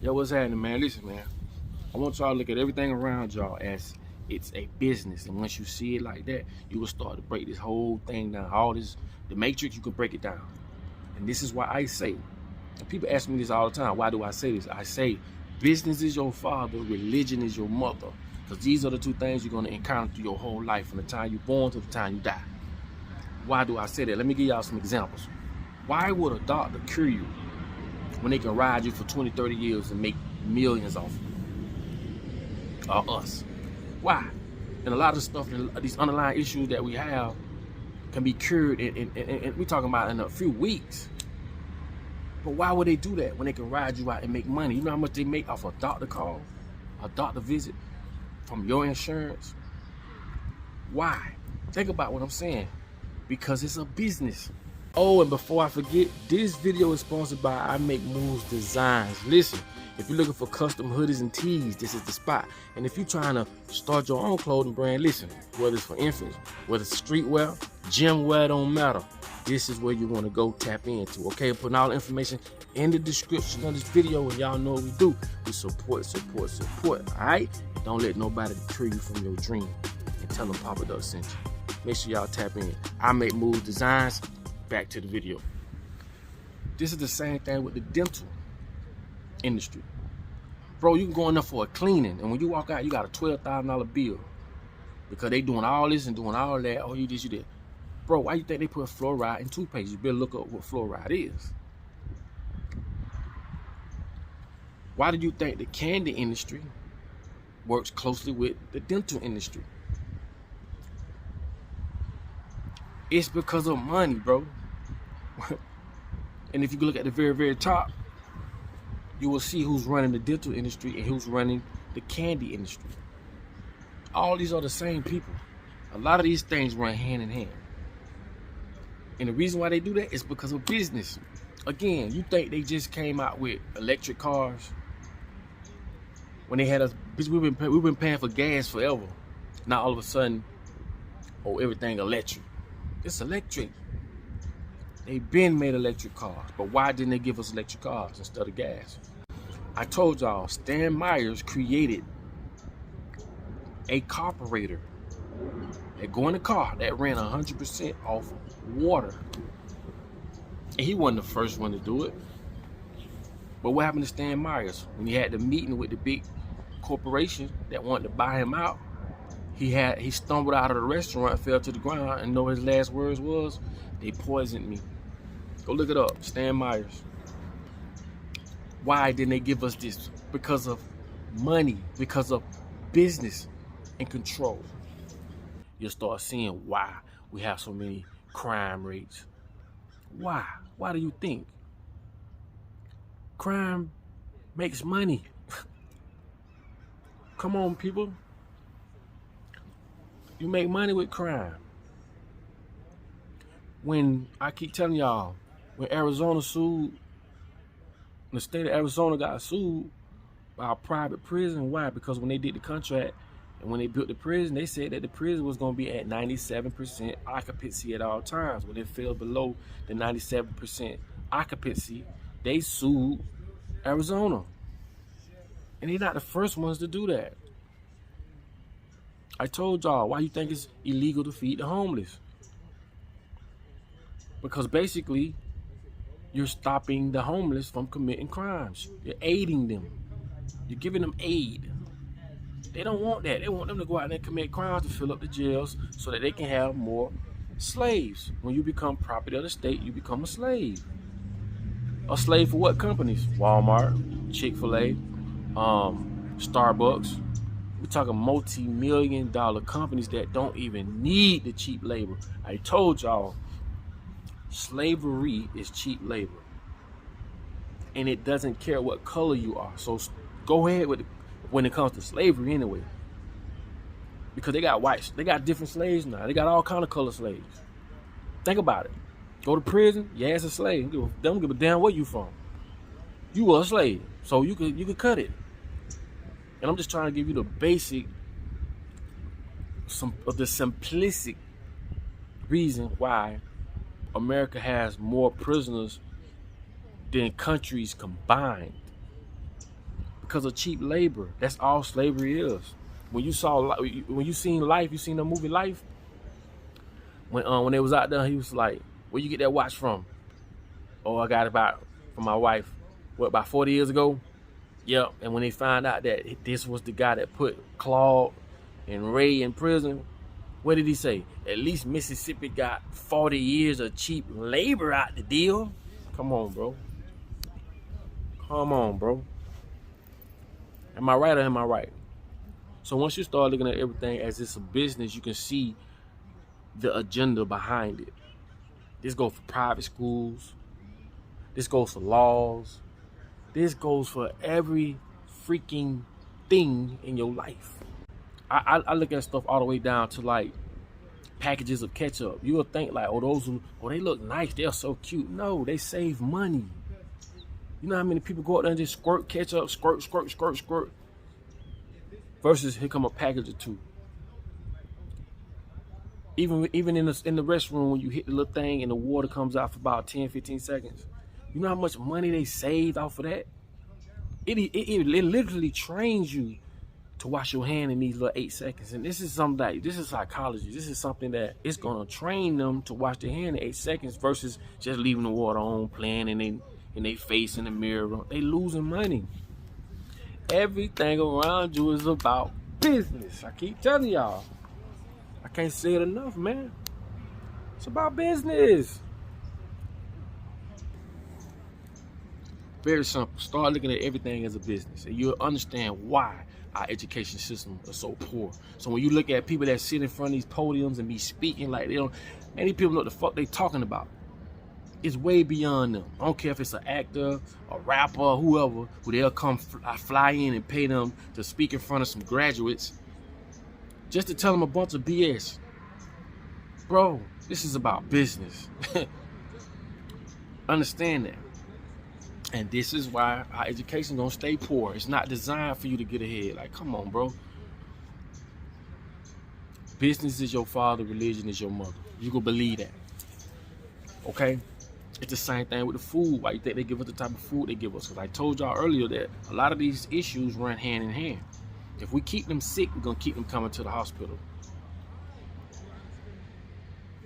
Yo, what's happening, man? Listen, man. I want y'all to look at everything around y'all as it's a business. And once you see it like that, you will start to break this whole thing down. All this, the matrix, you can break it down. And this is why I say, and people ask me this all the time, why do I say this? I say, business is your father, religion is your mother. Because these are the two things you're going to encounter through your whole life, from the time you're born to the time you die. Why do I say that? Let me give y'all some examples. Why would a doctor cure you when they can ride you for 20, 30 years and make millions off of us? Why? And a lot of stuff, these underlying issues that we have can be cured and we're talking about in a few weeks. But why would they do that when they can ride you out and make money? You know how much they make off a doctor call, a doctor visit from your insurance? Why? Think about what I'm saying. Because it's a business. Oh, and before I forget, this video is sponsored by I Make Moves Designs. Listen, if you're looking for custom hoodies and tees, this is the spot. And if you're trying to start your own clothing brand, listen, whether it's for infants, whether it's streetwear, gym wear, don't matter. This is where you want to go tap into, okay? Putting all the information in the description of this video, and y'all know what we do. We support, all right? Don't let nobody deter you from your dream. And tell them Papa Duck sent you. Make sure y'all tap in. I Make Moves Designs. Back to the video. This is the same thing with the dental industry. Bro, you can go in there for a cleaning, and when you walk out, you got a $12,000 bill because they doing all this and doing all that. Oh, you this, you that. Bro, why you think they put fluoride in toothpaste? You better look up what fluoride is. Why do you think the candy industry works closely with the dental industry? It's because of money, bro. And if you look at the very, very top, you will see who's running the dental industry and who's running the candy industry. All these are the same people. A lot of these things run hand in hand. And the reason why they do that is because of business. Again, you think they just came out with electric cars when they had us? We've been paying for gas forever. Now all of a sudden, oh, everything electric. It's electric. They've been made electric cars, but why didn't they give us electric cars instead of gas? I told y'all, Stan Myers created a carburetor that go in the car that ran 100% off water. And he wasn't the first one to do it. But what happened to Stan Myers? When he had the meeting with the big corporation that wanted to buy him out, he stumbled out of the restaurant, fell to the ground, and know his last words was, "They poisoned me." Go look it up, Stan Myers. Why didn't they give us this? Because of money, because of business and control. You'll start seeing why we have so many crime rates. Why? Why do you think? Crime makes money. Come on, people. You make money with crime. When I keep telling y'all, when Arizona sued, the state of Arizona got sued by a private prison. Why? Because when they did the contract and when they built the prison, they said that the prison was going to be at 97% occupancy at all times. When it fell below the 97% occupancy, they sued Arizona. And they're not the first ones to do that. I told y'all, why you think it's illegal to feed the homeless? Because basically, you're stopping the homeless from committing crimes. You're aiding them. You're giving them aid. They don't want that. They want them to go out there and commit crimes to fill up the jails so that they can have more slaves. When you become property of the state, you become a slave. A slave for what companies? Walmart, Chick-fil-A, Starbucks. We're talking multi-million-dollar companies that don't even need the cheap labor. I told y'all, slavery is cheap labor. And it doesn't care what color you are. So go ahead with it when it comes to slavery anyway. Because they got whites. They got different slaves now. They got all kind of color slaves. Think about it. Go to prison, your ass a slave. They don't give a damn where you from. You were a slave. So you could cut it. And I'm just trying to give you the basic, the simplistic reason why America has more prisoners than countries combined. because of cheap labor. That's all slavery is. When you seen Life, you seen the movie Life. When they was out there, he was like, "Where you get that watch from?" "Oh, I got it from my wife. What, about 40 years ago?" Yep. And when they found out that this was the guy that put Claude and Ray in prison, what did he say? "At least Mississippi got 40 years of cheap labor out the deal." Come on, bro. Come on, bro. Am I right or am I right? So once you start looking at everything as it's a business, you can see the agenda behind it. This goes for private schools. This goes for laws. This goes for every freaking thing in your life. I look at stuff all the way down to like packages of ketchup. You would think like, they look nice, they're so cute. No, they save money. You know how many people go out there and just squirt ketchup, squirt. Versus here come a package or two. Even in the restroom, when you hit the little thing and the water comes out for about 10, 15 seconds. You know how much money they saved off of that? It literally trains you to wash your hand in these little 8 seconds. And this is this is psychology. This is something that it's gonna train them to wash their hand in 8 seconds versus just leaving the water on, playing in they face in the mirror. They losing money. Everything around you is about business. I keep telling y'all. I can't say it enough, man. It's about business. Very simple. Start looking at everything as a business, and you'll understand why our education system is so poor. So when you look at people that sit in front of these podiums and be speaking like they don't, many people know what the fuck they talking about. It's way beyond them. I don't care if it's an actor, a rapper, whoever, who they'll come fly in and pay them to speak in front of some graduates just to tell them a bunch of BS. Bro, this is about business. Understand that. And this is why our education gonna stay poor. It's not designed for you to get ahead. Like, come on, bro. Business is your father, religion is your mother. You can believe that. Okay? It's the same thing with the food. Why you think they give us the type of food they give us? Because I told y'all earlier that a lot of these issues run hand in hand. If we keep them sick, we're gonna keep them coming to the hospital.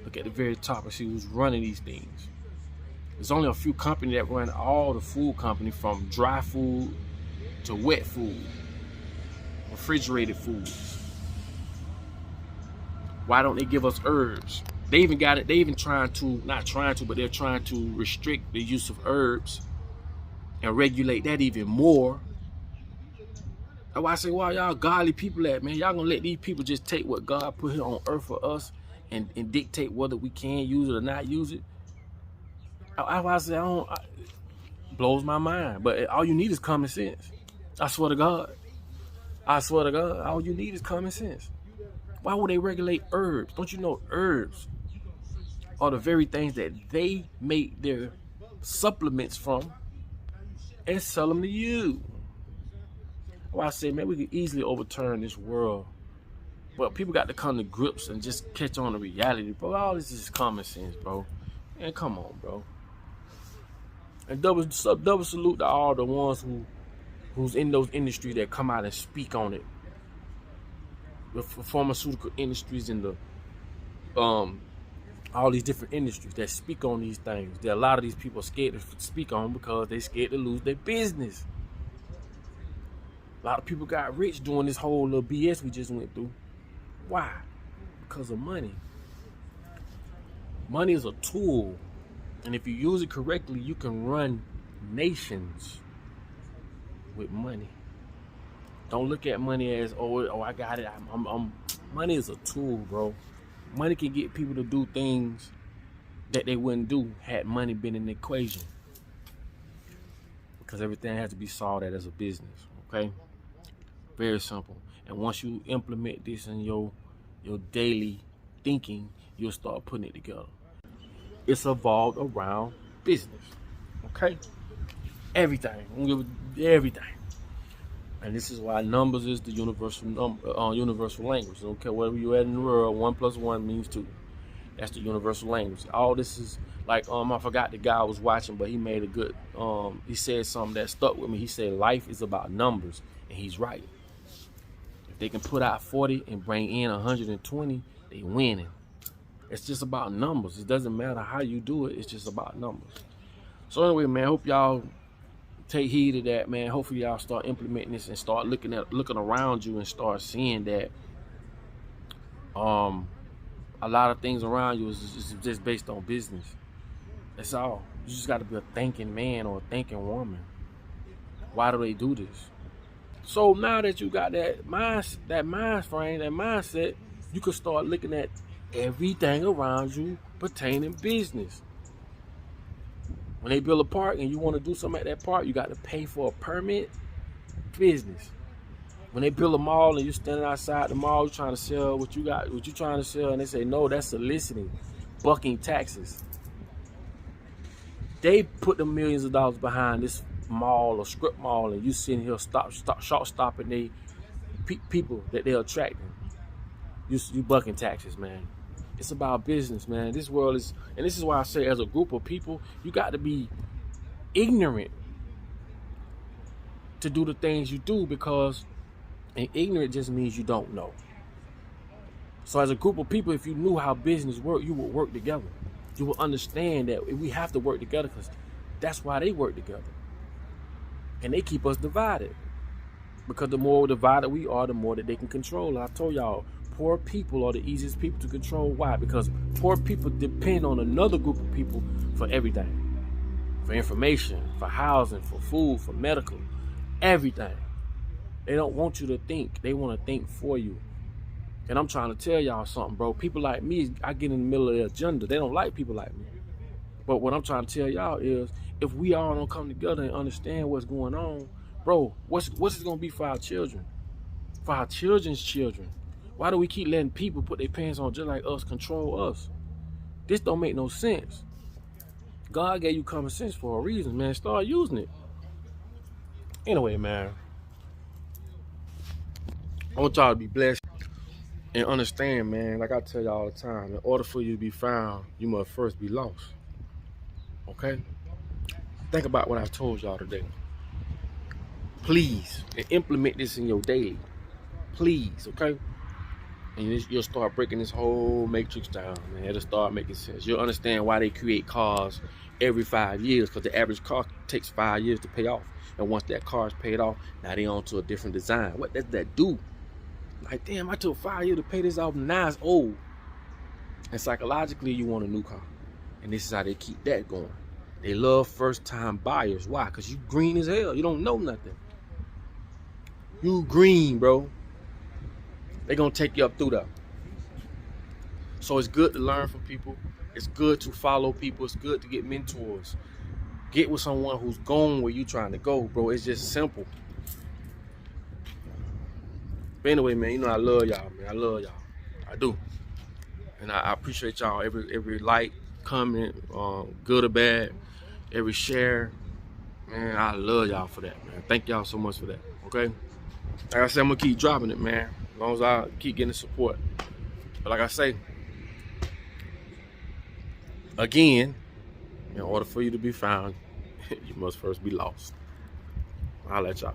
Look at the very top and see who's running these things. There's only a few companies that run all the food company, from dry food to wet food, refrigerated foods. Why don't they give us herbs? They even got it. They even they're trying to restrict the use of herbs and regulate that even more. That's why I say, why y'all godly people at, man? Y'all gonna let these people just take what God put here on earth for us and dictate whether we can use it or not use it? I say, blows my mind. But all you need is common sense. I swear to God. All you need is common sense. Why would they regulate herbs? Don't you know herbs are the very things that they make their supplements from and sell them to you? Well, I say, man, we could easily overturn this world. But people got to come to grips and just catch on to reality, bro. All this is common sense, bro. Man, come on, bro. And double salute to all the ones who's in those industries that come out and speak on it. The pharmaceutical industries and the all these different industries that speak on these things. There are a lot of these people scared to speak on because they scared to lose their business. A lot of people got rich doing this whole little BS we just went through. Why? Because of money. Money is a tool, and if you use it correctly, you can run nations with money. Don't look at money as, oh, I got it. Money is a tool, bro. Money can get people to do things that they wouldn't do had money been in the equation. Because everything has to be saw at as a business, okay? Very simple. And once you implement this in your daily thinking, you'll start putting it together. It's evolved around business, okay? Everything. Everything. And this is why numbers is the universal language. Okay, wherever you're at in the world, 1 + 1 means 2. That's the universal language. All this is like I forgot the guy I was watching, but he made a good he said something that stuck with me. He said life is about numbers, and he's right. If they can put out 40 and bring in 120, they winning. It's just about numbers. It doesn't matter how you do it. It's just about numbers. So anyway, man, hope y'all take heed of that, man. Hopefully y'all start implementing this and start looking around you and start seeing that a lot of things around you is just based on business. That's all. You just got to be a thinking man or a thinking woman. Why do they do this? So now that you got that mind frame, that mindset, you can start looking at everything around you pertaining business. When they build a park and you want to do something at that park, you got to pay for a permit. Business. When they build a mall and you're standing outside the mall, you're trying to sell what you trying to sell, and they say, no, that's soliciting, bucking taxes. They put the millions of dollars behind this mall or strip mall, and you sitting here short stopping they people that they're attracting. You bucking taxes, man. It's about business, man. This world is, and this is why I say, as a group of people, you got to be ignorant to do the things you do, because ignorant just means you don't know. So as a group of people, if you knew how business worked, you would work together. You will understand that we have to work together, because that's why they work together. And they keep us divided, because the more divided we are, the more that they can control. I told y'all, poor people are the easiest people to control. Why? Because poor people depend on another group of people for everything. For information, for housing, for food, for medical, everything. They don't want you to think. They want to think for you. And I'm trying to tell y'all something, bro. People like me, I get in the middle of their agenda. They don't like people like me. But what I'm trying to tell y'all is, if we all don't come together and understand what's going on, bro, what's it going to be for our children? For our children's children? Why do we keep letting people put their pants on just like us, control us? This don't make no sense. God gave you common sense for a reason, man. Start using it. Anyway, man, I want y'all to be blessed and understand, man, like I tell y'all all the time, in order for you to be found, you must first be lost. Okay? Think about what I told y'all today. Please, and implement this in your daily. Please, okay? And you'll start breaking this whole matrix down, man. It'll start making sense. You'll understand why they create cars every 5 years, because the average car takes 5 years to pay off. And once that car is paid off, now they on to a different design. What does that do? Like, damn, I took 5 years to pay this off, now it's old. And psychologically, you want a new car. And this is how they keep that going. They love first-time buyers. Why? Because you green as hell. You don't know nothing. You green, bro. They're going to take you up through that. So it's good to learn from people. It's good to follow people. It's good to get mentors. Get with someone who's going where you're trying to go, bro. It's just simple. But anyway, man, you know I love y'all, man. I love y'all. I do. And I appreciate y'all. Every like, comment, good or bad, every share. Man, I love y'all for that, man. Thank y'all so much for that, okay? Like I said, I'm going to keep dropping it, man. As long as I keep getting the support. But like I say, again, in order for you to be found, you must first be lost. I'll let y'all.